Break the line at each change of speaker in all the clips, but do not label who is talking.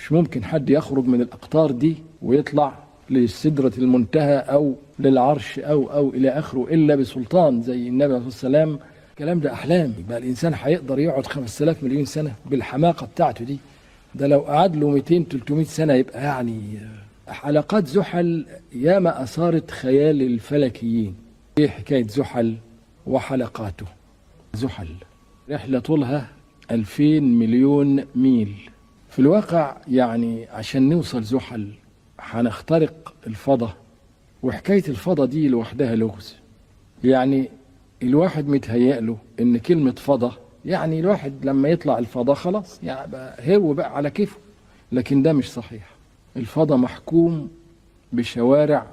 مش ممكن حد يخرج من الأقطار دي ويطلع لسدرة المنتهى أو للعرش أو إلى آخره إلا بسلطان زي النبي عليه الصلاة والسلام. الكلام ده أحلام. يبقى الإنسان هيقدر يقعد 5000 مليون سنة بالحماقة بتاعته دي؟ ده لو قعد له 200-300 سنة يبقى يعني. حلقات زحل ياما أثارت خيال الفلكيين. إيه حكاية زحل وحلقاته؟ زحل رحلة طولها 2000 مليون ميل. في الواقع يعني عشان نوصل زحل هنخترق الفضاء، وحكاية الفضاء دي لوحدها لغز. يعني الواحد متهيأله ان كلمة فضاء يعني الواحد لما يطلع الفضاء خلاص يعني هو بقى على كيفه، لكن ده مش صحيح. الفضاء محكوم بشوارع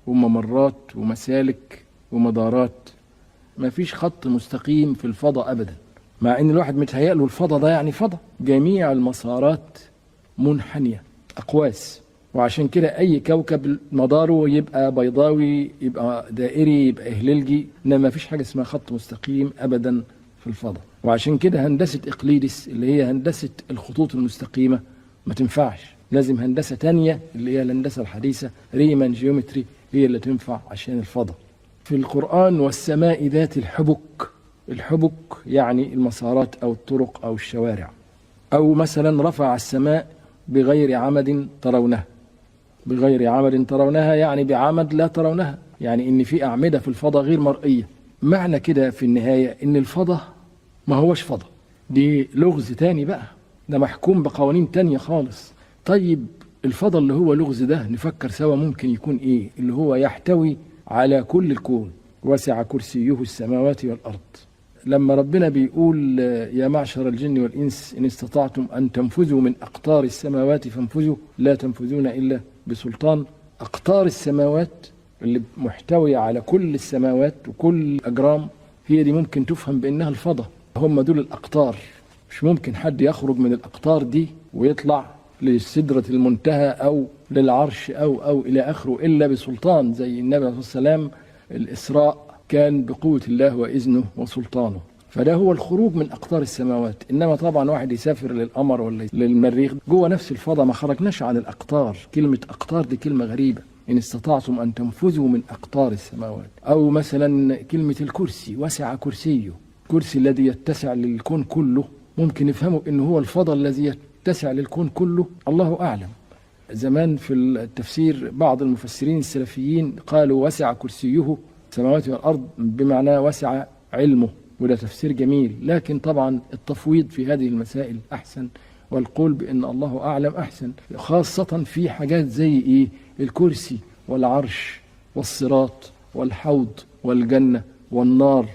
وممرات ومسالك ومدارات، ما فيش خط مستقيم في الفضاء أبدا، مع ان الواحد متهيأله الفضاء ده يعني فضاء. جميع المسارات منحنية أقواس، وعشان كده أي كوكب مداره يبقى بيضاوي يبقى دائري يبقى هللجي، إنما ما فيش حاجة اسمها خط مستقيم أبدا في الفضاء. وعشان كده هندسة إقليدس اللي هي هندسة الخطوط المستقيمة ما تنفعش، لازم هندسة تانية اللي هي الهندسة الحديثة ريمان جيومتري هي اللي تنفع عشان الفضاء. في القرآن والسماء ذات الحبك، الحبك يعني المسارات أو الطرق أو الشوارع. أو مثلا رفع السماء بغير عمد ترونها، بغير عمد ترونها يعني بعمد لا ترونها، يعني ان في اعمده في الفضاء غير مرئيه. معنى كده في النهايه ان الفضاء ما هوش فضاء، دي لغز تاني بقى، ده محكوم بقوانين تانية خالص. طيب الفضاء اللي هو لغز ده نفكر سوا ممكن يكون ايه؟ اللي هو يحتوي على كل الكون، وسع كرسيه السماوات والارض. لما ربنا بيقول يا معشر الجن والإنس إن استطعتم أن تنفذوا من أقطار السماوات فانفذوا لا تنفذون إلا بسلطان. أقطار السماوات اللي محتوية على كل السماوات وكل أجرام هي دي ممكن تفهم بأنها الفضاء، هم دول الأقطار. مش ممكن حد يخرج من الأقطار دي ويطلع لسدرة المنتهى أو للعرش أو إلى آخره إلا بسلطان زي النبي عليه الصلاة والسلام. الإسراء كان بقوة الله وإذنه وسلطانه، فده هو الخروج من أقطار السماوات. إنما طبعا واحد يسافر للقمر ولا للمريخ جوه نفس الفضاء، ما خرجناش عن الأقطار. كلمة أقطار دي كلمة غريبة، إن استطعتم أن تنفذوا من أقطار السماوات. أو مثلا كلمة الكرسي، وسع كرسيه، الكرسي الذي يتسع للكون كله، ممكن نفهمه إنه هو الفضاء الذي يتسع للكون كله، الله أعلم. زمان في التفسير بعض المفسرين السلفيين قالوا وسع كرسيه السماوات والأرض بمعنى وسع علمه، وده تفسير جميل، لكن طبعا التفويض في هذه المسائل أحسن، والقول بأن الله أعلم أحسن، خاصة في حاجات زي إيه؟ الكرسي والعرش والصراط والحوض والجنة والنار.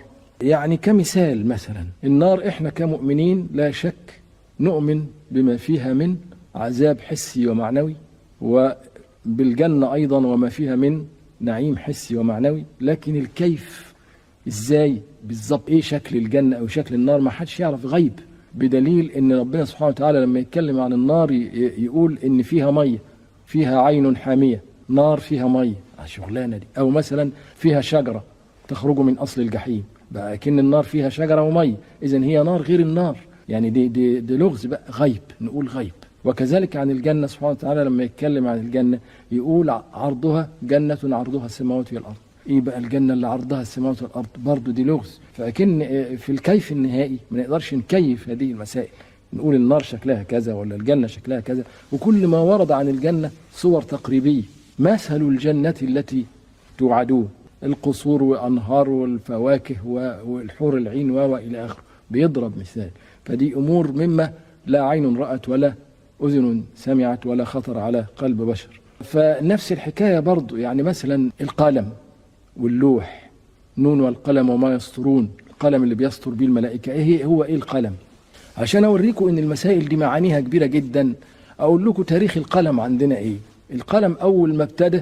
يعني كمثال مثلا النار، إحنا كمؤمنين لا شك نؤمن بما فيها من عذاب حسي ومعنوي، وبالجنة أيضا وما فيها من نعيم حسي ومعنوي، لكن الكيف ازاي بالظبط، ايه شكل الجنة او شكل النار، ما حدش يعرف، غيب. بدليل ان ربنا سبحانه وتعالى لما يتكلم عن النار يقول ان فيها مية، فيها عين حامية، نار فيها مية، شغلانة دي. او مثلا فيها شجرة تخرج من اصل الجحيم، بقى كأن النار فيها شجرة ومية، اذا هي نار غير النار. يعني دي لغز بقى، غيب، نقول غيب. وكذلك عن الجنة سبحانه وتعالى لما يتكلم عن الجنة يقول عرضها جنة عرضها السماوات والأرض. ايه بقى الجنة اللي عرضها السماوات والأرض؟ برضو دي لغز. فأكن في الكيف النهائي ما نقدرش نكيف هذه المسائل، نقول النار شكلها كذا ولا الجنة شكلها كذا. وكل ما ورد عن الجنة صور تقريبية، مثل الجنة التي توعدون، القصور وأنهار والفواكه والحور العين وإلى آخره، بيضرب مثال. فدي أمور مما لا عين رأت ولا أذن سمعت ولا خطر على قلب بشر. فنفس الحكاية برضو، يعني مثلا القلم واللوح، نون والقلم وما يسطرون، القلم اللي بيسطر بيه الملائكة، ايه هو ايه القلم؟ عشان اوريكم ان المسائل دي معانيها كبيرة جدا. اقول لكم تاريخ القلم عندنا ايه. القلم اول ما ابتدى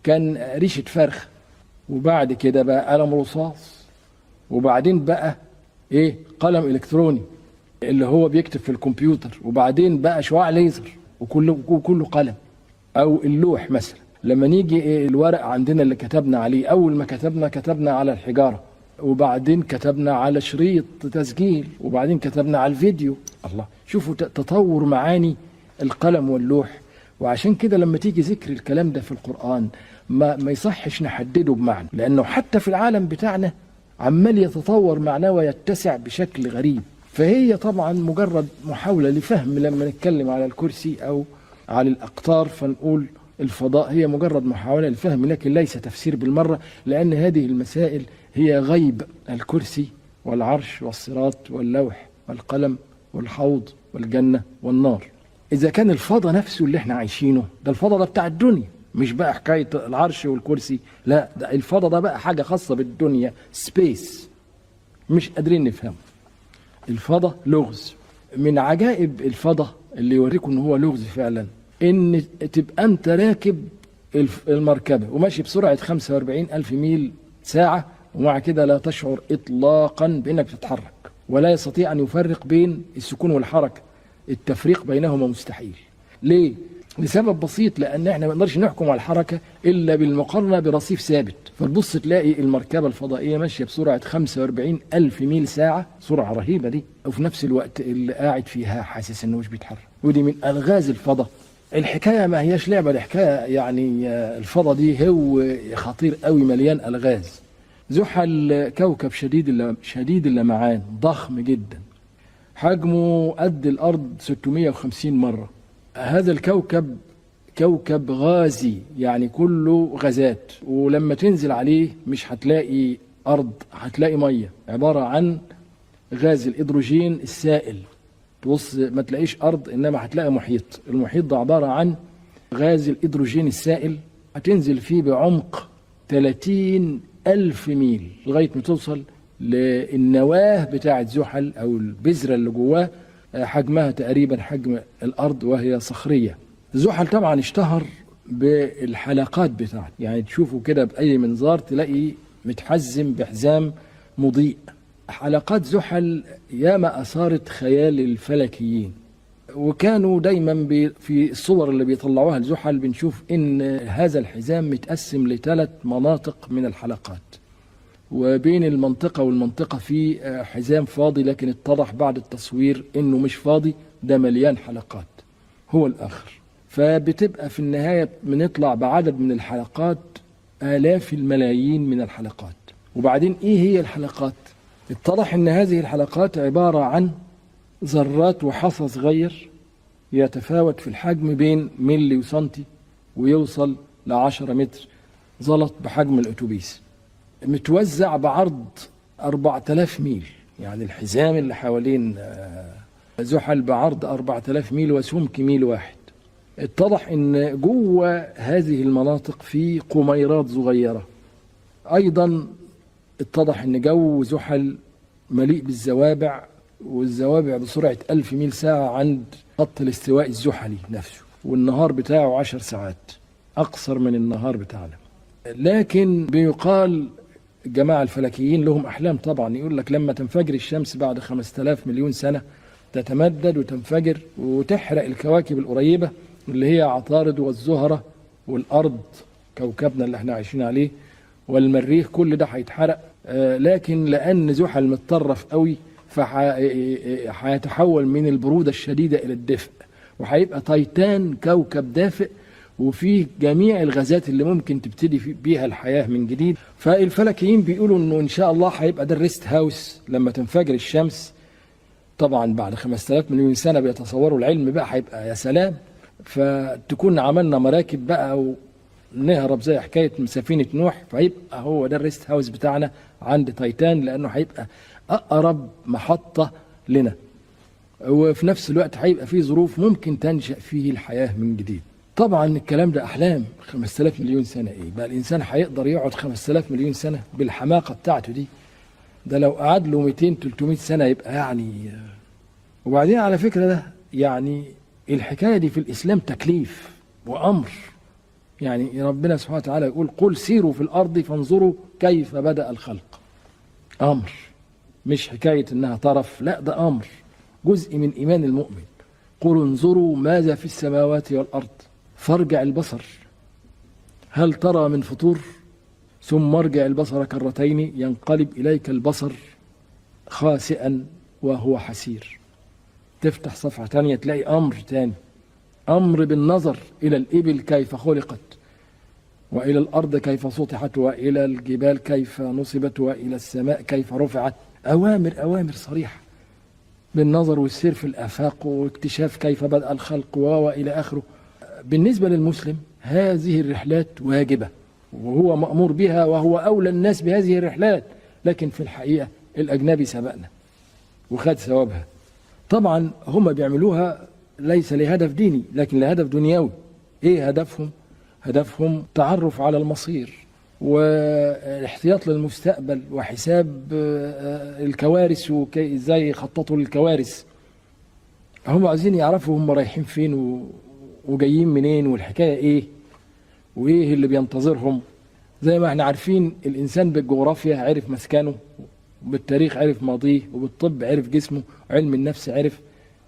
كان ريشة فرخ، وبعد كده بقى قلم رصاص، وبعدين بقى ايه قلم الكتروني اللي هو بيكتب في الكمبيوتر، وبعدين بقى شعاع ليزر، وكله قلم. او اللوح مثلا، لما نيجي الورق عندنا اللي كتبنا عليه، اول ما كتبنا على الحجارة، وبعدين كتبنا على شريط تسجيل، وبعدين كتبنا على الفيديو. الله، شوفوا تطور معاني القلم واللوح. وعشان كده لما تيجي ذكر الكلام ده في القرآن ما يصحش نحدده بمعنى، لأنه حتى في العالم بتاعنا عمال يتطور معناه ويتسع بشكل غريب. فهي طبعا مجرد محاولة لفهم. لما نتكلم على الكرسي أو على الأقطار فنقول الفضاء، هي مجرد محاولة للفهم لكن ليس تفسير بالمرة، لأن هذه المسائل هي غيب. الكرسي والعرش والصراط واللوح والقلم والحوض والجنة والنار. إذا كان الفضاء نفسه اللي احنا عايشينه ده، الفضاء ده بتاع الدنيا، مش بقى حكاية العرش والكرسي، لا ده الفضاء ده بقى حاجة خاصة بالدنيا، سبيس، مش قادرين نفهمه. الفضاء لغز. من عجائب الفضاء اللي يوريكم ان هو لغز فعلا، ان تبقى انت راكب المركبة وماشي بسرعة 45,000 ميل ساعة، ومع كده لا تشعر اطلاقا بانك تتحرك، ولا يستطيع ان يفرق بين السكون والحركة. التفريق بينهما مستحيل. ليه؟ لسبب بسيط، لان احنا ما نقدرش نحكم على الحركة الا بالمقارنة برصيف ثابت. فتبص تلاقي المركبة الفضائية ماشية بسرعة 45,000 ميل ساعة، سرعة رهيبة دي، وفي نفس الوقت اللي قاعد فيها حاسس انه مش بيتحرك. ودي من الغاز الفضاء. الحكاية ما هياش لعبة، الحكاية يعني الفضاء دي هو خطير قوي، مليان الغاز. زحل كوكب شديد اللمعان، ضخم جدا، حجمه قد الأرض 650 مرة. هذا الكوكب كوكب غازي، يعني كله غازات، ولما تنزل عليه مش هتلاقي أرض، هتلاقي مية، عبارة عن غاز الهيدروجين السائل. تبص ما تلاقيش أرض، إنما هتلاقي محيط. المحيط ده عبارة عن غاز الهيدروجين السائل، هتنزل فيه بعمق 30,000 ميل لغاية ما توصل للنواة بتاعة زحل أو البذرة اللي جواه، حجمها تقريبا حجم الأرض وهي صخرية. زحل طبعا اشتهر بالحلقات بتاعته، يعني تشوفه كده بأي منظار تلاقي متحزم بحزام مضيء. حلقات زحل ياما أثارت خيال الفلكيين، وكانوا دايما في الصور اللي بيطلعوها لزحل بنشوف إن هذا الحزام متقسم ل3 مناطق من الحلقات، وبين المنطقة والمنطقة في حزام فاضي، لكن اتضح بعد التصوير إنه مش فاضي، ده مليان حلقات هو الآخر. فبتبقى في النهاية بنطلع بعدد من الحلقات، آلاف الملايين من الحلقات. وبعدين إيه هي الحلقات؟ اتضح إن هذه الحلقات عبارة عن ذرات وحصى صغير يتفاوت في الحجم بين ملي وسنتي، ويوصل ل10 متر، زلط بحجم الأتوبيس، متوزع بعرض 4000 ميل. يعني الحزام اللي حوالين زحل بعرض 4000 ميل وسمك ميل واحد. اتضح ان جوه هذه المناطق في قميرات صغيرة. ايضا اتضح ان جو زحل مليء بالزوابع، والزوابع بسرعة 1000 ميل ساعة عند خط الاستواء الزحلي نفسه، والنهار بتاعه 10 ساعات، أقصر من النهار بتاعنا. لكن بيقال الجماعة الفلكيين لهم أحلام طبعا، يقول لك لما تنفجر الشمس بعد 5000 مليون سنة تتمدد وتنفجر وتحرق الكواكب القريبة اللي هي عطارد والزهرة والأرض كوكبنا اللي احنا عايشين عليه والمريخ، كل ده هيتحرق. لكن لأن زحل متطرف قوي فهيتحول من البرودة الشديدة إلى الدفء، وهيبقى تايتان كوكب دافئ وفيه جميع الغازات اللي ممكن تبتدي بيها الحياة من جديد. فالفلكيين بيقولوا انه ان شاء الله هيبقى ده الريست هاوس لما تنفجر الشمس. طبعا بعد 5000 مليون سنة بيتصوروا العلم بقى هيبقى يا سلام، فتكون عملنا مراكب بقى ونهرب زي حكاية سفينة نوح، فهيبقى هو ده الريست هاوس بتاعنا عند تايتان، لأنه هيبقى أقرب محطة لنا، وفي نفس الوقت هيبقى فيه ظروف ممكن تنشأ فيه الحياة من جديد. طبعا الكلام ده أحلام. 5000 مليون سنة إيه بقى الإنسان هيقدر يقعد 5000 مليون سنة بالحماقة بتاعته دي؟ ده لو قعد له 200-300 سنة يبقى يعني. وبعدين على فكرة ده يعني الحكاية دي في الإسلام تكليف وأمر. يعني ربنا سبحانه وتعالى يقول قل سيروا في الأرض فانظروا كيف بدأ الخلق. أمر، مش حكاية إنها طرف، لا ده أمر، جزء من إيمان المؤمن. قل انظروا ماذا في السماوات والأرض فارجع البصر هل ترى من فطور ثم ارجع البصر كرتين ينقلب إليك البصر خاسئا وهو حسير. تفتح صفحة تانية تلاقي أمر تاني أمر بالنظر إلى الإبل كيف خلقت، وإلى الأرض كيف سطحت، وإلى الجبال كيف نصبت، وإلى السماء كيف رفعت. أوامر صريحة بالنظر والسير في الآفاق واكتشاف كيف بدأ الخلق وإلى آخره. بالنسبة للمسلم هذه الرحلات واجبة وهو مأمور بها وهو أولى الناس بهذه الرحلات، لكن في الحقيقة الأجنبي سبقنا وخد ثوابها. طبعا هم بيعملوها ليس لهدف ديني لكن لهدف دنيوي. ايه هدفهم؟ هدفهم تعرف على المصير والاحتياط للمستقبل وحساب الكوارث وازاي يخططوا للكوارث. هم عايزين يعرفوا هم رايحين فين وجايين منين والحكاية ايه وايه اللي بينتظرهم. زي ما احنا عارفين الانسان بالجغرافيا عرف مسكنه، وبالتاريخ عرف ماضيه، وبالطب عرف جسمه، وعلم النفس عرف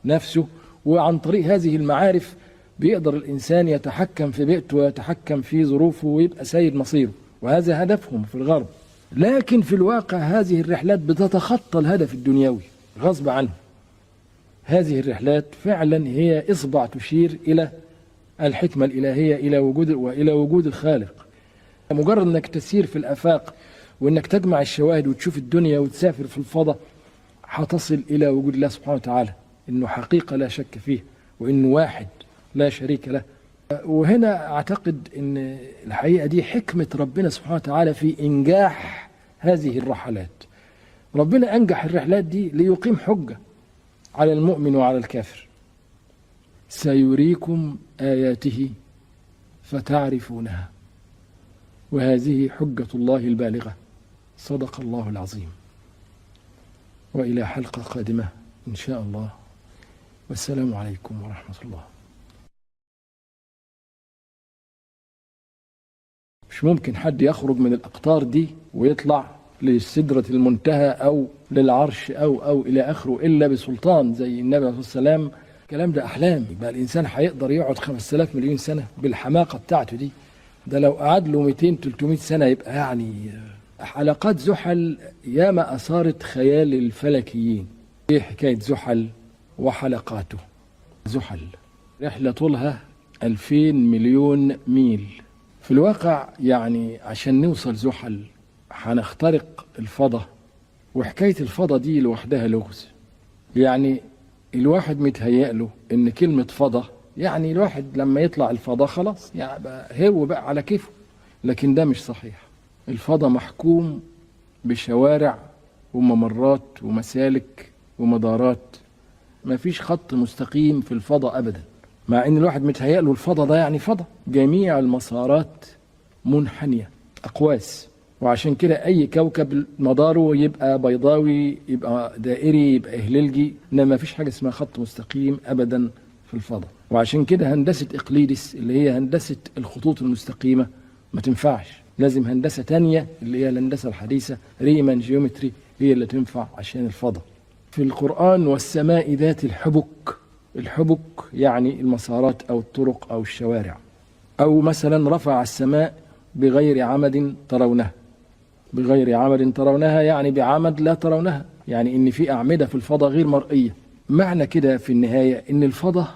نفسه. وعن طريق هذه المعارف بيقدر الإنسان يتحكم في بيئته ويتحكم في ظروفه ويبقى سيد مصيره، وهذا هدفهم في الغرب. لكن في الواقع هذه الرحلات بتتخطى الهدف الدنيوي غصب عنه. هذه الرحلات فعلا هي إصبع تشير إلى الحكمة الإلهية، إلى وجود الخالق. مجرد أنك تسير في الآفاق وأنك تجمع الشواهد وتشوف الدنيا وتسافر في الفضاء هتصل إلى وجود الله سبحانه وتعالى، إنه حقيقة لا شك فيه، وإنه واحد لا شريك له. وهنا أعتقد إن الحقيقة دي حكمة ربنا سبحانه وتعالى في إنجاح هذه الرحلات. ربنا أنجح الرحلات دي ليقيم حجة على المؤمن وعلى الكافر. سيريكم آياته فتعرفونها وهذه حجة الله البالغة. صدق الله العظيم. وإلى حلقة قادمة إن شاء الله، والسلام عليكم ورحمة الله. مش ممكن حد يخرج من الأقطار دي ويطلع لسدرة المنتهى أو للعرش أو إلى آخره إلا بسلطان زي النبي عليه الصلاة والسلام. الكلام ده أحلام. يبقى الإنسان هيقدر يقعد 5000 مليون سنة بالحماقة بتاعته دي؟ ده لو قعد له 200-300 سنة يبقى يعني. حلقات زحل ياما أثارت خيال الفلكيين. ايه حكاية زحل وحلقاته؟ زحل رحلة طولها 2000 مليون ميل. في الواقع يعني عشان نوصل زحل هنخترق الفضاء، وحكاية الفضاء دي لوحدها لغز. يعني الواحد متهيأ له ان كلمة فضاء يعني الواحد لما يطلع الفضاء خلاص يعني هو بقى على كيفه، لكن ده مش صحيح. الفضاء محكوم بشوارع وممرات ومسالك ومدارات. ما فيش خط مستقيم في الفضاء أبدا، مع ان الواحد متهيأ له الفضاء ده يعني فضاء. جميع المسارات منحنية أقواس، وعشان كده أي كوكب مداره يبقى بيضاوي يبقى دائري يبقى هللجي، إنما ما فيش حاجة اسمها خط مستقيم أبدا في الفضاء. وعشان كده هندسة إقليدس اللي هي هندسة الخطوط المستقيمة ما تنفعش. لازم هندسة تانية اللي هي الهندسة الحديثة ريمان جيومتري هي اللي تنفع عشان الفضاء. في القرآن والسماء ذات الحبك. الحبك يعني المسارات أو الطرق أو الشوارع. أو مثلا رفع السماء بغير عمد ترونها. بغير عمد ترونها يعني بعمد لا ترونها، يعني إن في أعمدة في الفضاء غير مرئية. معنى كده في النهاية إن الفضاء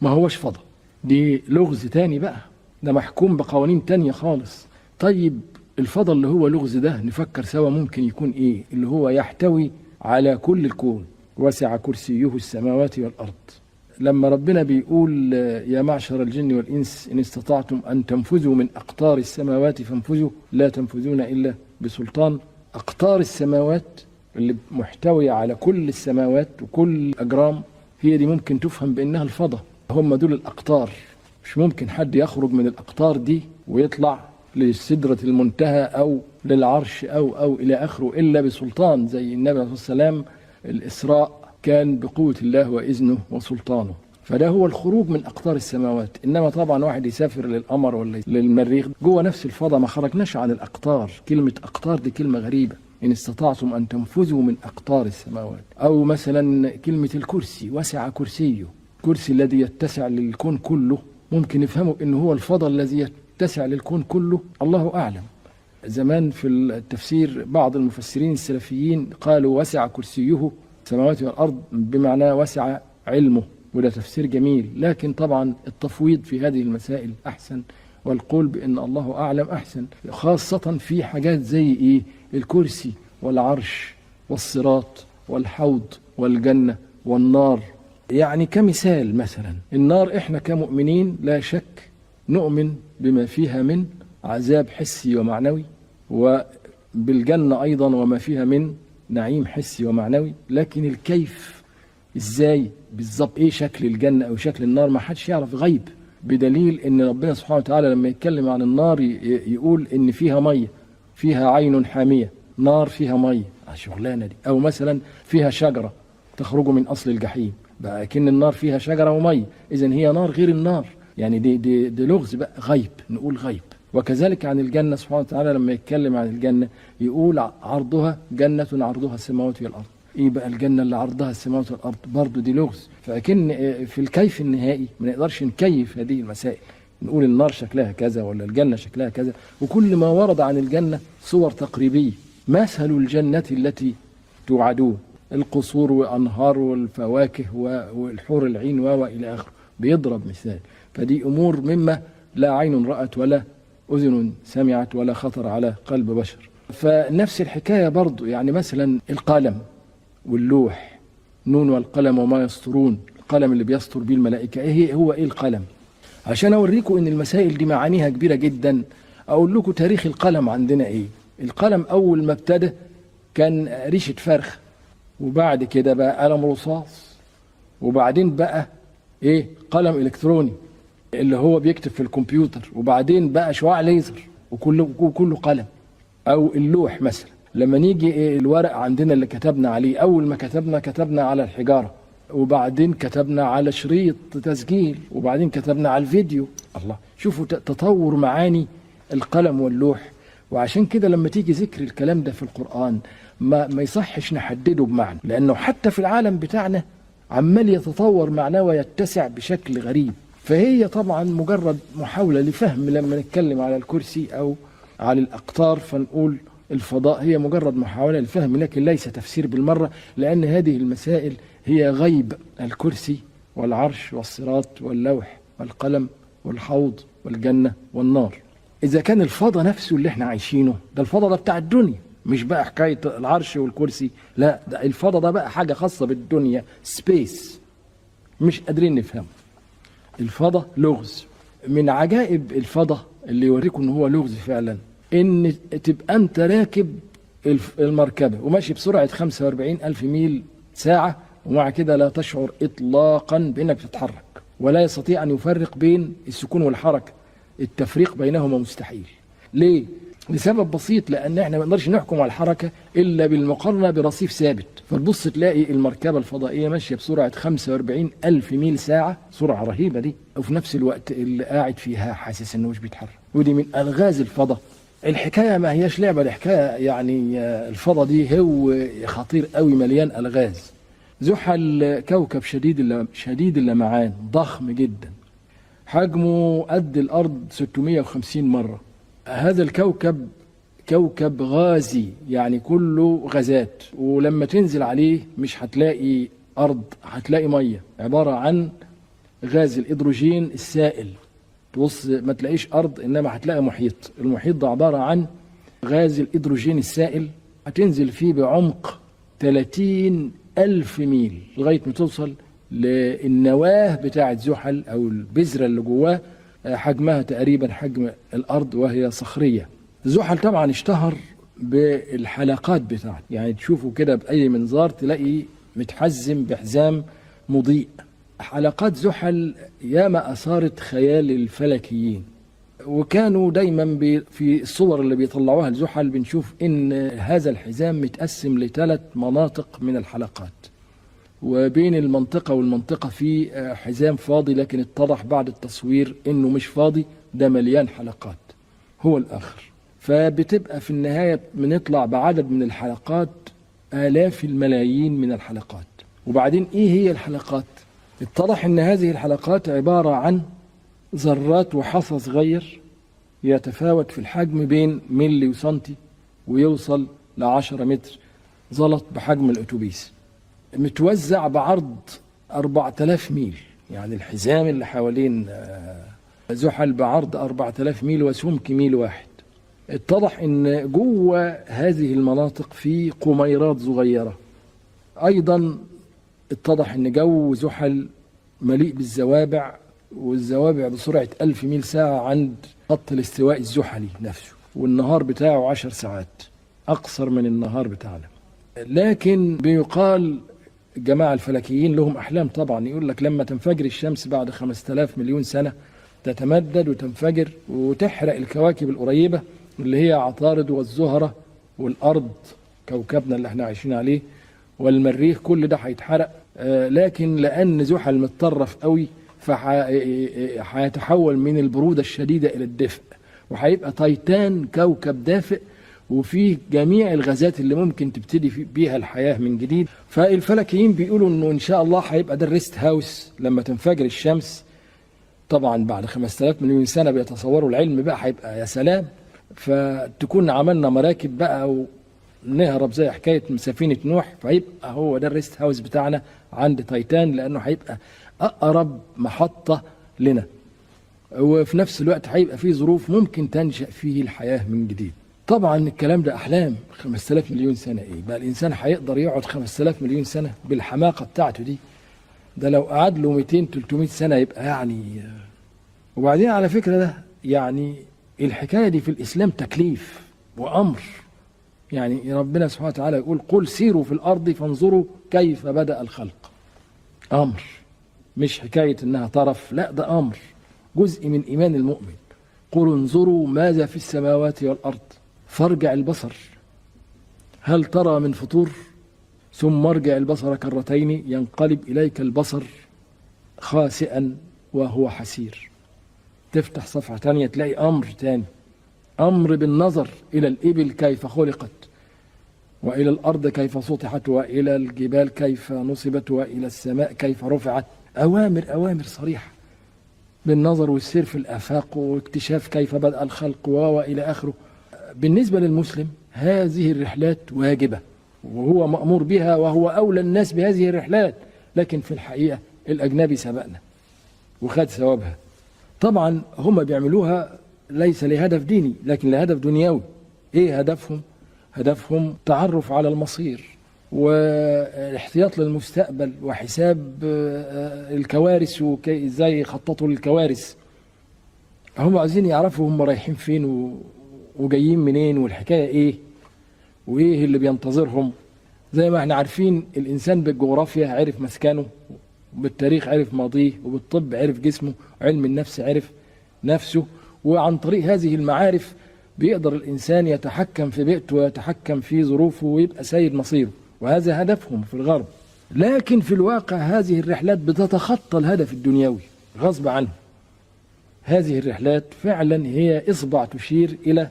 ما هوش فضاء، دي لغز تاني بقى، ده محكوم بقوانين تانية خالص. طيب الفضاء اللي هو لغز ده نفكر سوا ممكن يكون إيه؟ اللي هو يحتوي على كل الكون. وسع كرسيه السماوات والأرض. لما ربنا بيقول يا معشر الجن والإنس إن استطعتم أن تنفذوا من أقطار السماوات فانفذوا لا تنفذون إلا بسلطان. أقطار السماوات اللي محتوية على كل السماوات وكل أجرام هي دي ممكن تفهم بأنها الفضاء. هم دول الأقطار. مش ممكن حد يخرج من الأقطار دي ويطلع لسدرة المنتهى أو للعرش أو إلى آخره إلا بسلطان زي النبي عليه الصلاة والسلام. الإسراء كان بقوة الله وإذنه وسلطانه، فده هو الخروج من أقطار السماوات. إنما طبعا واحد يسافر للقمر ولا للمريخ جوه نفس الفضاء ما خرجناش عن الأقطار. كلمة أقطار دي كلمة غريبة. إن استطعتم أن تنفذوا من أقطار السماوات. أو مثلا كلمة الكرسي وسع كرسيه. الكرسي الذي يتسع للكون كله ممكن نفهمه إنه هو الفضاء الذي يتسع للكون كله، الله أعلم. زمان في التفسير بعض المفسرين السلفيين قالوا وسع كرسيه السماوات والأرض بمعنى وسع علمه وده تفسير جميل، لكن طبعا التفويض في هذه المسائل أحسن، والقول بأن الله أعلم أحسن، خاصة في حاجات زي إيه؟ الكرسي والعرش والصراط والحوض والجنة والنار. يعني كمثال مثلا النار، إحنا كمؤمنين لا شك نؤمن بما فيها من عذاب حسي ومعنوي، وبالجنة أيضا وما فيها من نعيم حسي ومعنوي، لكن الكيف إزاي بالضبط، إيه شكل الجنة أو شكل النار، ما حدش يعرف، غيب. بدليل ان ربنا سبحانه وتعالى لما يتكلم عن النار يقول ان فيها ميه، فيها عين حاميه، نار فيها ميه، شغلانه دي. او مثلا فيها شجره تخرج من اصل الجحيم، بقى كأن النار فيها شجره وميه، اذا هي نار غير النار. يعني دي لغز بقى، غيب، نقول غيب. وكذلك عن الجنه سبحانه وتعالى لما يتكلم عن الجنه يقول عرضها جنه عرضها السماوات والارض. ايه بقى الجنه اللي عرضها السماوات والارض؟ برضه دي لغز. فلكن في الكيف النهائي ما نقدرش نكيف هذه المسائل، نقول النار شكلها كذا ولا الجنه شكلها كذا. وكل ما ورد عن الجنه صور تقريبيه، مثل الجنه التي توعدون، القصور وانهار والفواكه والحور العين والى اخره، بيضرب مثال. فدي امور مما لا عين رأت ولا اذن سمعت ولا خطر على قلب بشر. فنفس الحكايه برضه، يعني مثلا القلم واللوح، نون والقلم وما يسطرون، القلم اللي بيسطر بيه الملائكة، ايه هو ايه القلم؟ عشان اوريكم ان المسائل دي معانيها كبيرة جدا. اقول لكم تاريخ القلم عندنا ايه. القلم اول ما ابتدى كان ريشة فرخ، وبعد كده بقى قلم رصاص، وبعدين بقى ايه؟ قلم الكتروني اللي هو بيكتب في الكمبيوتر، وبعدين بقى شعاع ليزر، وكله قلم. او اللوح مثلا، لما نيجي الورق عندنا اللي كتبنا عليه، أول ما كتبنا على الحجارة، وبعدين كتبنا على شريط تسجيل، وبعدين كتبنا على الفيديو. الله، شوفوا تطور معاني القلم واللوح. وعشان كده لما تيجي ذكر الكلام ده في القرآن ما يصحش نحدده بمعنى، لأنه حتى في العالم بتاعنا عمال يتطور معناه ويتسع بشكل غريب. فهي طبعا مجرد محاولة لفهم. لما نتكلم على الكرسي أو على الأقطار فنقول الفضاء، هي مجرد محاولة للفهم، لكن ليس تفسير بالمرة، لأن هذه المسائل هي غيب. الكرسي والعرش والصراط واللوح والقلم والحوض والجنة والنار. إذا كان الفضاء نفسه اللي احنا عايشينه ده، الفضاء ده بتاع الدنيا، مش بقى حكاية العرش والكرسي، لا، ده الفضاء ده بقى حاجة خاصة بالدنيا، سبيس، مش قادرين نفهمه. الفضاء لغز. من عجائب الفضاء اللي يوريكم ان هو لغز فعلا، ان تبقى انت راكب المركبة وماشي بسرعة 45,000 ميل ساعة، ومع كده لا تشعر اطلاقا بانك تتحرك، ولا يستطيع ان يفرق بين السكون والحركة، التفريق بينهما مستحيل. ليه؟ لسبب بسيط، لان احنا ما نقدرش نحكم على الحركة الا بالمقارنة برصيف ثابت. فتبص تلاقي المركبة الفضائية ماشية بسرعة 45,000 ميل ساعة، سرعة رهيبة دي، وفي نفس الوقت اللي قاعد فيها حاسس انه مش بيتحرك. ودي من الغاز الفضاء. الحكاية ما هياش لعبة، الحكاية يعني الفضاء دي هو خطير قوي، مليان الغاز. زحل كوكب شديد اللمعان، ضخم جدا، حجمه قد الأرض 650 مرة. هذا الكوكب كوكب غازي، يعني كله غازات، ولما تنزل عليه مش هتلاقي أرض، هتلاقي مية، عبارة عن غاز الهيدروجين السائل. تبص ما تلاقيش أرض، إنما هتلاقي محيط. المحيط ده عبارة عن غاز الهيدروجين السائل، هتنزل فيه بعمق 30,000 ميل لغاية ما توصل للنواة بتاعة زحل أو البذرة اللي جواه، حجمها تقريبا حجم الأرض وهي صخرية. زحل طبعا اشتهر بالحلقات بتاعته، يعني تشوفوا كده بأي منظار تلاقي متحزم بحزام مضيء. حلقات زحل ياما أثارت خيال الفلكيين، وكانوا دايما في الصور اللي بيطلعوها لزحل بنشوف إن هذا الحزام متقسم ل3 مناطق من الحلقات، وبين المنطقة والمنطقة في حزام فاضي، لكن اتضح بعد التصوير إنه مش فاضي، ده مليان حلقات هو الآخر. فبتبقى في النهاية بنطلع بعدد من الحلقات، آلاف الملايين من الحلقات. وبعدين إيه هي الحلقات؟ اتضح ان هذه الحلقات عبارة عن ذرات وحصى صغير يتفاوت في الحجم بين ملي وسنتي، ويوصل ل10 متر، زلط بحجم الأتوبيس، متوزع بعرض 4000 ميل. يعني الحزام اللي حوالين زحل بعرض 4000 ميل وسمك ميل واحد. اتضح ان جوه هذه المناطق في قميرات صغيرة. ايضا اتضح ان جو زحل مليء بالزوابع، والزوابع بسرعة 1000 ميل ساعة عند خط الاستواء الزحلي نفسه، والنهار بتاعه 10 ساعات، أقصر من النهار بتاعنا. لكن بيقال الجماعة الفلكيين لهم أحلام طبعا، يقول لك لما تنفجر الشمس بعد 5000 مليون سنة تتمدد وتنفجر وتحرق الكواكب القريبة اللي هي عطارد والزهرة والأرض كوكبنا اللي احنا عايشين عليه والمريخ، كل ده هيتحرق. لكن لأن زحل متطرف قوي فهيتحول من البرودة الشديدة إلى الدفء، وهيبقى تيتان كوكب دافئ وفيه جميع الغازات اللي ممكن تبتدي بيها الحياة من جديد. فالفلكيين بيقولوا انه ان شاء الله هيبقى ده الريست هاوس لما تنفجر الشمس. طبعا بعد 5000 مليون سنة بيتصوروا العلم بقى هيبقى يا سلام، فتكون عملنا مراكب بقى ونهرب زي حكاية سفينة نوح، فيبقى هو ده الريست هاوس بتاعنا عند تيتان، لأنه هيبقى أقرب محطة لنا، وفي نفس الوقت هيبقى فيه ظروف ممكن تنشأ فيه الحياة من جديد. طبعا الكلام ده أحلام. 5000 مليون سنة إيه بقى الإنسان هيقدر يقعد 5000 مليون سنة بالحماقة بتاعته دي؟ ده لو قعد له 200 300 سنة يبقى يعني. وبعدين على فكرة ده يعني الحكاية دي في الإسلام تكليف وأمر. يعني ربنا سبحانه وتعالى يقول قل سيروا في الأرض فانظروا كيف بدأ الخلق. أمر، مش حكاية إنها طرف، لا ده أمر جزء من إيمان المؤمن. قل انظروا ماذا في السماوات والأرض فارجع البصر هل ترى من فطور ثم ارجع البصر كرتين ينقلب إليك البصر خاسئا وهو حسير. تفتح صفحة تانية تلاقي أمر تاني، أمر بالنظر إلى الإبل كيف خلقت، وإلى الأرض كيف سطحت، وإلى الجبال كيف نصبت، وإلى السماء كيف رفعت. أوامر صريحة بالنظر والسير في الآفاق واكتشاف كيف بدأ الخلق وإلى آخره. بالنسبة للمسلم هذه الرحلات واجبة وهو مأمور بها وهو أولى الناس بهذه الرحلات، لكن في الحقيقة الأجنبي سبقنا وخد ثوابها. طبعا هم بيعملوها ليس لهدف ديني لكن لهدف دنيوي. ايه هدفهم؟ هدفهم تعرف على المصير والاحتياط للمستقبل وحساب الكوارث وازاي يخططوا للكوارث. هم عايزين يعرفوا هم رايحين فين وجايين منين والحكاية ايه وايه اللي بينتظرهم. زي ما احنا عارفين الانسان بالجغرافيا عرف مسكنه، وبالتاريخ عرف ماضيه، وبالطب عرف جسمه، وعلم النفس عرف نفسه، وعن طريق هذه المعارف بيقدر الإنسان يتحكم في بيئته ويتحكم في ظروفه ويبقى سيد مصيره، وهذا هدفهم في الغرب. لكن في الواقع هذه الرحلات بتتخطى الهدف الدنيوي غصب عنه. هذه الرحلات فعلا هي إصبع تشير إلى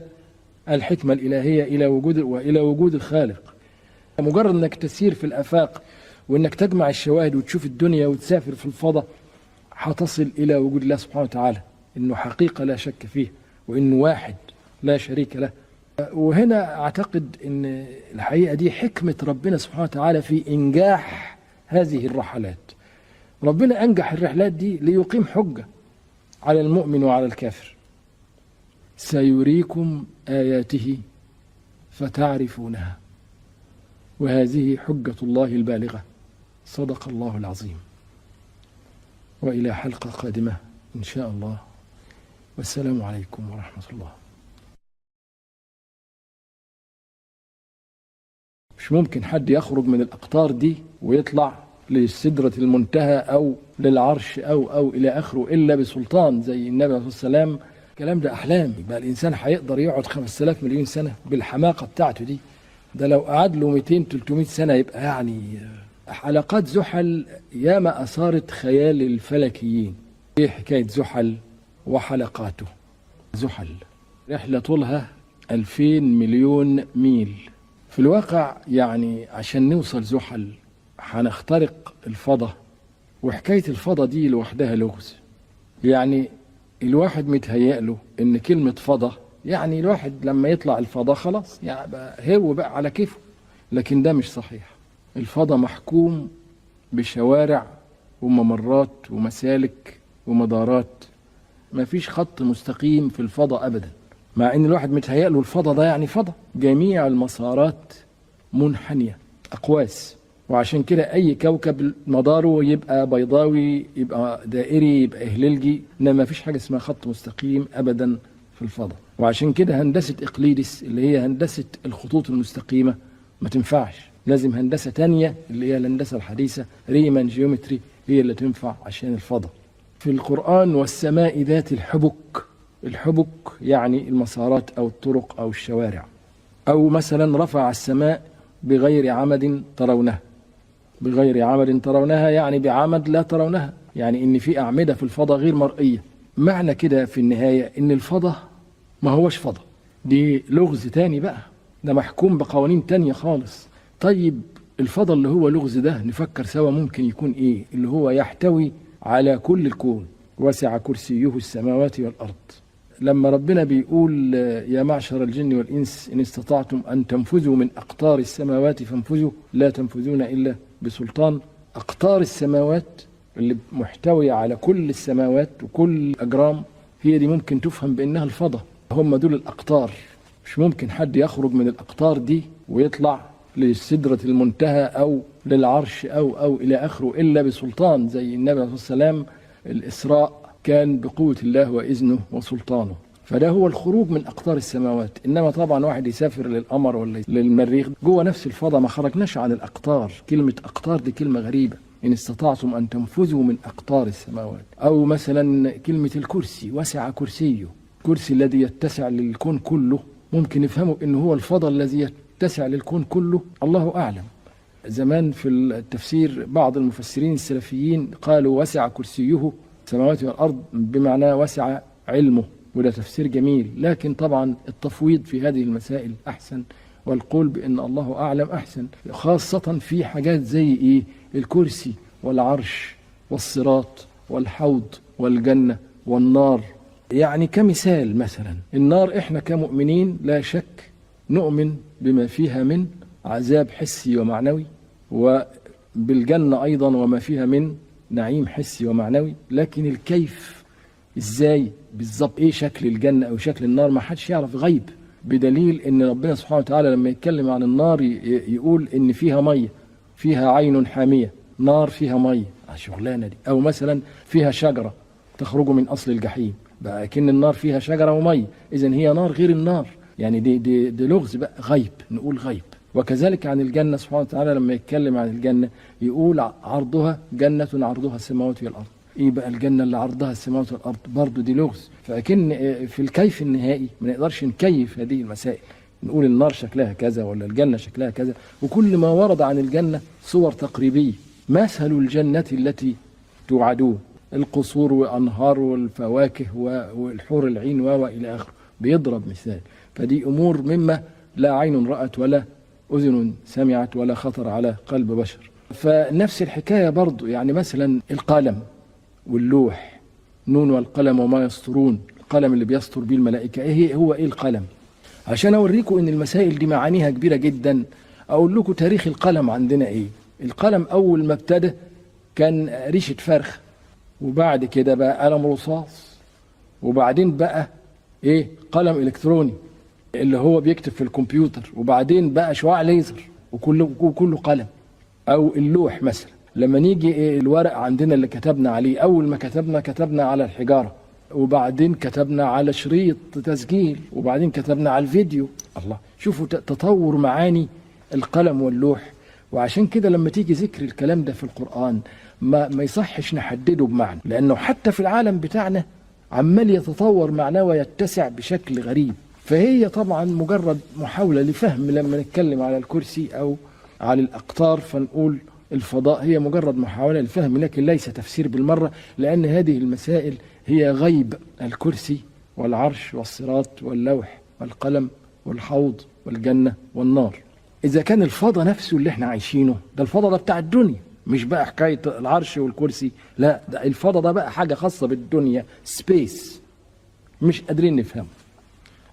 الحكمة الإلهية، إلى وجود الخالق. مجرد أنك تسير في الآفاق وأنك تجمع الشواهد وتشوف الدنيا وتسافر في الفضاء هتصل إلى وجود الله سبحانه وتعالى، إنه حقيقة لا شك فيه، وإنه واحد لا شريك له. وهنا أعتقد إن الحقيقة دي حكمة ربنا سبحانه وتعالى في إنجاح هذه الرحلات. ربنا أنجح الرحلات دي ليقيم حجة على المؤمن وعلى الكافر. سيريكم آياته فتعرفونها وهذه حجة الله البالغة. صدق الله العظيم. وإلى حلقة قادمة إن شاء الله، والسلام عليكم ورحمة الله. مش ممكن حد يخرج من الأقطار دي ويطلع لسدرة المنتهى أو للعرش أو إلى آخره إلا بسلطان زي النبي عليه الصلاة والسلام. الكلام ده أحلام. بقى الإنسان هيقدر يقعد 5000 مليون سنة بالحماقة بتاعته دي؟ ده لو قعد له 200 300 سنة يبقى يعني. حلقات زحل ياما أثارت خيال الفلكيين. ايه حكاية زحل وحلقاته؟ زحل رحلة طولها 2000 مليون ميل. في الواقع يعني عشان نوصل زحل هنخترق الفضاء، وحكاية الفضاء دي لوحدها لغز. يعني الواحد متهيأ له ان كلمة فضاء يعني الواحد لما يطلع الفضاء خلاص يعني هو بقى على كيفه، لكن ده مش صحيح. الفضاء محكوم بشوارع وممرات ومسالك ومدارات. ما فيش خط مستقيم في الفضاء أبدا، مع ان الواحد متهيأ له الفضاء ده يعني فضاء. جميع المسارات منحنية أقواس، وعشان كده أي كوكب مداره يبقى بيضاوي، يبقى دائري، يبقى إهليلجي، إنما ما فيش حاجة اسمها خط مستقيم أبدا في الفضاء. وعشان كده هندسة إقليدس اللي هي هندسة الخطوط المستقيمة ما تنفعش، لازم هندسة تانية اللي هي الهندسة الحديثة ريمان جيومتري هي اللي تنفع عشان الفضاء. في القرآن والسماء ذات الحبك، الحبك يعني المسارات أو الطرق أو الشوارع. أو مثلا رفع السماء بغير عمد ترونها، بغير عمد ترونها يعني بعمد لا ترونها، يعني إن في أعمدة في الفضاء غير مرئية. معنى كده في النهاية إن الفضاء ما هوش فضاء، دي لغز تاني بقى، ده محكوم بقوانين تانية خالص. طيب الفضاء اللي هو لغز ده نفكر سوا ممكن يكون إيه؟ اللي هو يحتوي على كل الكون، وسع كرسيه السماوات والأرض. لما ربنا بيقول يا معشر الجن والإنس إن استطعتم أن تنفذوا من أقطار السماوات فانفذوا لا تنفذون إلا بسلطان. أقطار السماوات اللي محتوية على كل السماوات وكل أجرام، هي دي ممكن تفهم بأنها الفضاء، هم دول الأقطار. مش ممكن حد يخرج من الأقطار دي ويطلع لسدرة المنتهى أو للعرش أو إلى آخره إلا بسلطان. زي النبي عليه الصلاة والسلام الإسراء كان بقوة الله وإذنه وسلطانه، فده هو الخروج من أقطار السماوات. إنما طبعا واحد يسافر للقمر ولا للمريخ جوه نفس الفضاء، ما خرجناش عن الأقطار. كلمة أقطار دي كلمة غريبة، إن استطعتم أن تنفذوا من أقطار السماوات. أو مثلا كلمة الكرسي، وسع كرسيه، الكرسي الذي يتسع للكون كله، ممكن نفهمه إنه هو الفضاء الذي يتسع للكون كله، الله أعلم. زمان في التفسير بعض المفسرين السلفيين قالوا وسع كرسيه السماوات والأرض بمعنى وسع علمه، وده تفسير جميل، لكن طبعا التفويض في هذه المسائل أحسن، والقول بأن الله أعلم أحسن، خاصة في حاجات زي إيه؟ الكرسي والعرش والصراط والحوض والجنة والنار. يعني كمثال مثلا النار، إحنا كمؤمنين لا شك نؤمن بما فيها من عذاب حسي ومعنوي، وبالجنة أيضا وما فيها من نعيم حسي ومعنوي، لكن الكيف ازاي بالظبط، ايه شكل الجنة او شكل النار، ما حدش يعرف، غيب. بدليل ان ربنا سبحانه وتعالى لما يتكلم عن النار يقول ان فيها مية، فيها عين حامية، نار فيها مية، شغلانة دي. او مثلا فيها شجرة تخرج من اصل الجحيم، بقى كأن النار فيها شجرة ومية، اذن هي نار غير النار. يعني دي لغز بقى، غيب، نقول غيب. وكذلك عن الجنة سبحانه وتعالى لما يتكلم عن الجنة يقول عرضها جنة عرضها السماوات والأرض. ايه بقى الجنة اللي عرضها السماوات والأرض؟ برضو دي لغز. فأكن في الكيف النهائي ما نقدرش نكيف هذه المسائل، نقول النار شكلها كذا ولا الجنة شكلها كذا. وكل ما ورد عن الجنة صور تقريبية، مثل الجنة التي توعدون، القصور وأنهار والفواكه والحور العين وإلى آخره، بيضرب مثال. فدي أمور مما لا عين رأت ولا أذن سمعت ولا خطر على قلب بشر. فنفس الحكاية برضو، يعني مثلا القلم واللوح، نون والقلم وما يسطرون، القلم اللي بيسطر بيه الملائكة، ايه هو ايه القلم؟ عشان اوريكم ان المسائل دي معانيها كبيرة جدا، اقول لكم تاريخ القلم عندنا ايه. القلم اول ما ابتدى كان ريشة فرخ، وبعد كده بقى قلم رصاص، وبعدين بقى ايه قلم الكتروني اللي هو بيكتب في الكمبيوتر، وبعدين بقى شعاع ليزر، وكله قلم. او اللوح مثلا، لما نيجي الورق عندنا اللي كتبنا عليه، اول ما كتبنا على الحجارة، وبعدين كتبنا على شريط تسجيل، وبعدين كتبنا على الفيديو. الله، شوفوا تطور معاني القلم واللوح. وعشان كده لما تيجي ذكر الكلام ده في القرآن ما يصحش نحدده بمعنى، لأنه حتى في العالم بتاعنا عمال يتطور معناه ويتسع بشكل غريب. فهي طبعا مجرد محاولة لفهم. لما نتكلم على الكرسي أو على الأقطار فنقول الفضاء، هي مجرد محاولة للفهم، لكن ليس تفسير بالمرة، لأن هذه المسائل هي غيب. الكرسي والعرش والصراط واللوح والقلم والحوض والجنة والنار. إذا كان الفضاء نفسه اللي احنا عايشينه ده، الفضاء ده بتاع الدنيا، مش بقى حكاية العرش والكرسي، لا، ده الفضاء ده بقى حاجة خاصة بالدنيا، سبيس، مش قادرين نفهمه.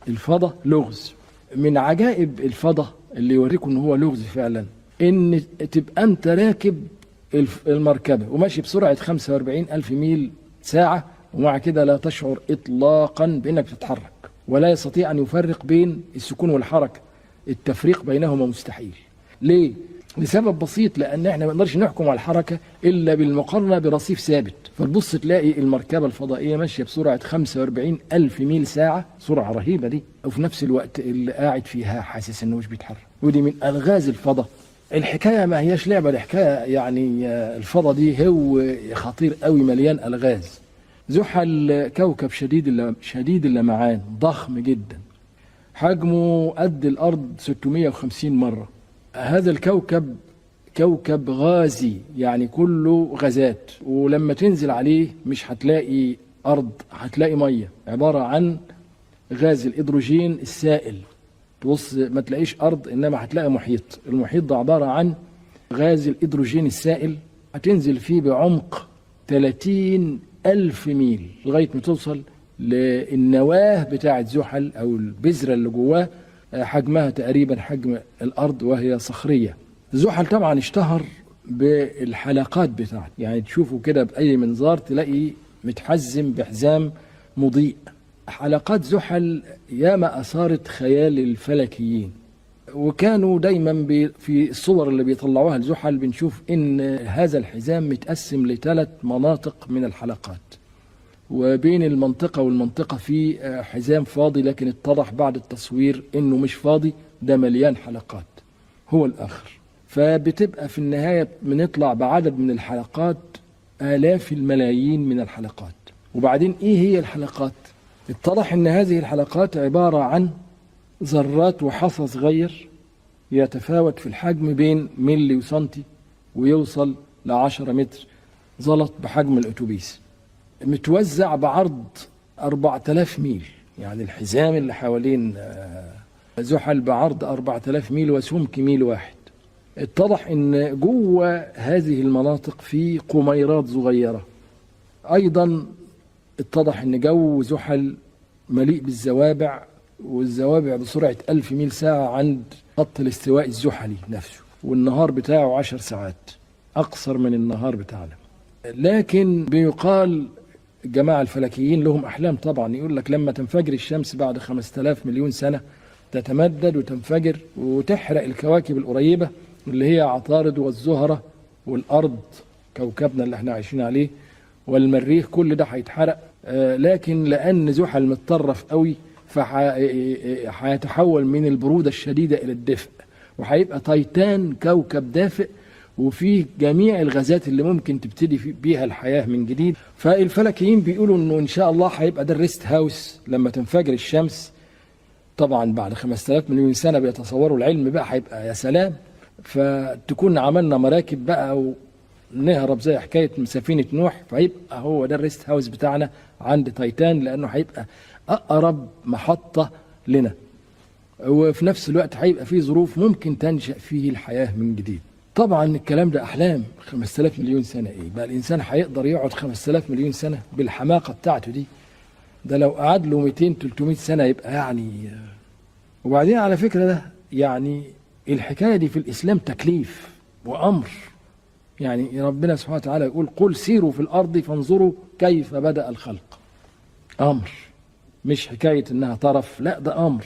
الفضاء لغز. من عجائب الفضاء اللي يوريكم ان هو لغز فعلا، ان تبقى انت راكب المركبة وماشي بسرعة 45 ألف ميل ساعة، ومع كده لا تشعر إطلاقا بأنك تتحرك، ولا يستطيع أن يفرق بين السكون والحركة. التفريق بينهما مستحيل. ليه؟ لسبب بسيط، لأن احنا ما نقدرش نحكم على الحركة إلا بالمقارنة برصيف ثابت. فتبص تلاقي المركبة الفضائية ماشية بسرعة 45 ألف ميل ساعة، سرعة رهيبة دي، وفي نفس الوقت اللي قاعد فيها حاسس إنه مش بيتحرك. ودي من ألغاز الفضاء. الحكاية ما هياش لعبة، الحكاية يعني الفضاء دي هو خطير قوي، مليان ألغاز. زحل كوكب شديد اللمعان، ضخم جدا، حجمه قد الأرض 650 مرة. هذا الكوكب كوكب غازي، يعني كله غازات، ولما تنزل عليه مش هتلاقي أرض، هتلاقي مية، عبارة عن غاز الهيدروجين السائل. تبص ما تلاقيش أرض، إنما هتلاقي محيط. المحيط ده عبارة عن غاز الهيدروجين السائل، هتنزل فيه بعمق 30 ألف ميل لغاية ما توصل للنواة بتاعة زحل أو البذرة اللي جواه، حجمها تقريبا حجم الأرض وهي صخرية. زحل طبعا اشتهر بالحلقات بتاعته، يعني تشوفه كده بأي منظار تلاقي متحزم بحزام مضيء. حلقات زحل ياما أثارت خيال الفلكيين، وكانوا دايما في الصور اللي بيطلعوها لزحل بنشوف إن هذا الحزام متقسم ل3 مناطق من الحلقات، وبين المنطقة والمنطقة في حزام فاضي، لكن اتضح بعد التصوير إنه مش فاضي، ده مليان حلقات هو الآخر. فبتبقى في النهاية بنطلع بعدد من الحلقات، آلاف الملايين من الحلقات. وبعدين إيه هي الحلقات؟ اتضح إن هذه الحلقات عبارة عن ذرات وحصى صغير يتفاوت في الحجم بين ملي وسنتي، ويوصل ل10 متر، زلط بحجم الأتوبيس، متوزع بعرض 4000 ميل. يعني الحزام اللي حوالين زحل بعرض 4000 ميل وسمك ميل واحد. اتضح ان جوه هذه المناطق في قميرات صغيرة. ايضا اتضح ان جو زحل مليء بالزوابع، والزوابع بسرعة 1000 ميل ساعة عند خط الاستواء الزحلي نفسه، والنهار بتاعه 10 ساعات، أقصر من النهار بتاعنا. لكن بيقال الجماعة الفلكيين لهم أحلام طبعا، يقول لك لما تنفجر الشمس بعد 5000 مليون سنة تتمدد وتنفجر وتحرق الكواكب القريبة اللي هي عطارد والزهرة والأرض كوكبنا اللي احنا عايشين عليه والمريخ، كل ده هيتحرق. لكن لأن زحل متطرف قوي فهيتحول من البرودة الشديدة إلى الدفء، وهيبقى تايتان كوكب دافئ وفيه جميع الغازات اللي ممكن تبتدي بيها الحياة من جديد. فالفلكيين بيقولوا انه ان شاء الله هيبقى ده الريست هاوس لما تنفجر الشمس. طبعا بعد 5000 مليون سنة بيتصوروا العلم بقى هيبقى يا سلام، فتكون عملنا مراكب بقى ونهرب زي حكاية سفينة نوح، فيبقى هو ده الريست هاوس بتاعنا عند تايتان، لأنه هيبقى أقرب محطة لنا، وفي نفس الوقت هيبقى فيه ظروف ممكن تنشأ فيه الحياة من جديد. طبعا الكلام ده أحلام. 5000 مليون سنة إيه بقى الإنسان هيقدر يقعد 5000 مليون سنة بالحماقة بتاعته دي؟ ده لو قعد له 200-300 سنة يبقى يعني. وبعدين على فكرة ده يعني الحكاية دي في الإسلام تكليف وأمر. يعني ربنا سبحانه وتعالى يقول قل سيروا في الأرض فانظروا كيف بدأ الخلق. أمر، مش حكاية إنها طرف، لا ده أمر،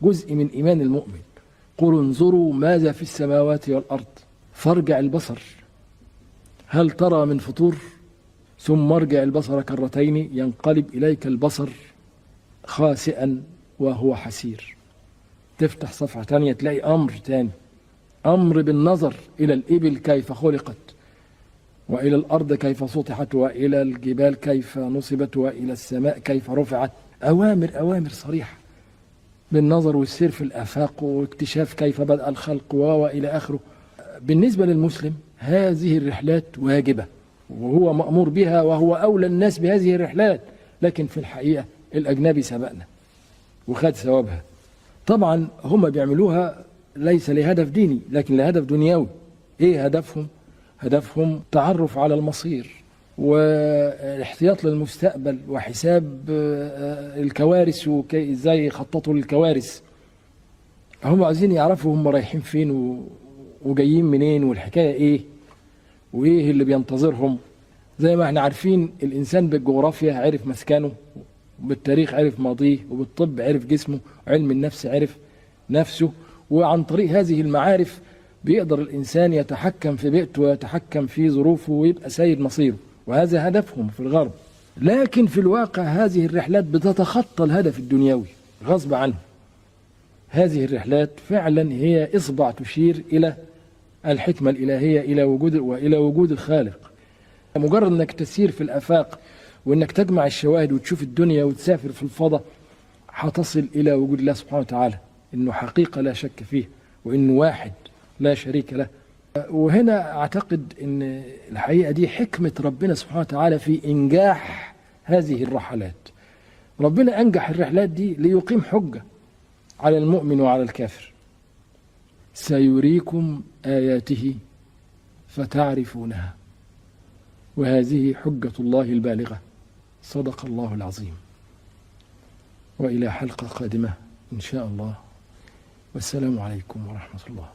جزء من إيمان المؤمن. قل انظروا ماذا في السماوات والأرض فارجع البصر هل ترى من فطور ثم ارجع البصر كرتين ينقلب إليك البصر خاسئا وهو حسير. تفتح صفحة تانية تلاقي أمر تاني، أمر بالنظر إلى الإبل كيف خلقت، وإلى الأرض كيف سطحت، وإلى الجبال كيف نصبت، وإلى السماء كيف رفعت. أوامر صريحة بالنظر والسير في الآفاق واكتشاف كيف بدأ الخلق وإلى آخره. بالنسبة للمسلم هذه الرحلات واجبة وهو مأمور بها وهو أولى الناس بهذه الرحلات، لكن في الحقيقة الأجنبي سبقنا وخد ثوابها. طبعا هم بيعملوها ليس لهدف ديني لكن لهدف دنيوي. ايه هدفهم؟ هدفهم تعرف على المصير والاحتياط للمستقبل وحساب الكوارث وازاي يخططوا للكوارث. هم عايزين يعرفوا هم رايحين فين وجايين منين والحكاية ايه. وإيه اللي بينتظرهم. زي ما احنا عارفين الإنسان بالجغرافيا عرف مسكنه، وبالتاريخ عرف ماضيه، وبالطب عرف جسمه، وعلم النفس عرف نفسه. وعن طريق هذه المعارف بيقدر الإنسان يتحكم في بيئته ويتحكم في ظروفه ويبقى سيد مصيره، وهذا هدفهم في الغرب. لكن في الواقع هذه الرحلات بتتخطى الهدف الدنيوي غصب عنه. هذه الرحلات فعلا هي إصبع تشير إلى الحكمة الإلهية، إلى وجود الخالق. مجرد أنك تسير في الآفاق وأنك تجمع الشواهد وتشوف الدنيا وتسافر في الفضاء، هتصل إلى وجود الله سبحانه وتعالى، إنه حقيقة لا شك فيه، وإنه واحد لا شريك له. وهنا أعتقد أن الحقيقة دي حكمة ربنا سبحانه وتعالى في إنجاح هذه الرحلات. ربنا أنجح الرحلات دي ليقيم حجة على المؤمن وعلى الكافر. سيريكم آياته فتعرفونها، وهذه حجة الله البالغة. صدق الله العظيم. وإلى حلقة قادمة إن شاء الله، والسلام عليكم ورحمة الله.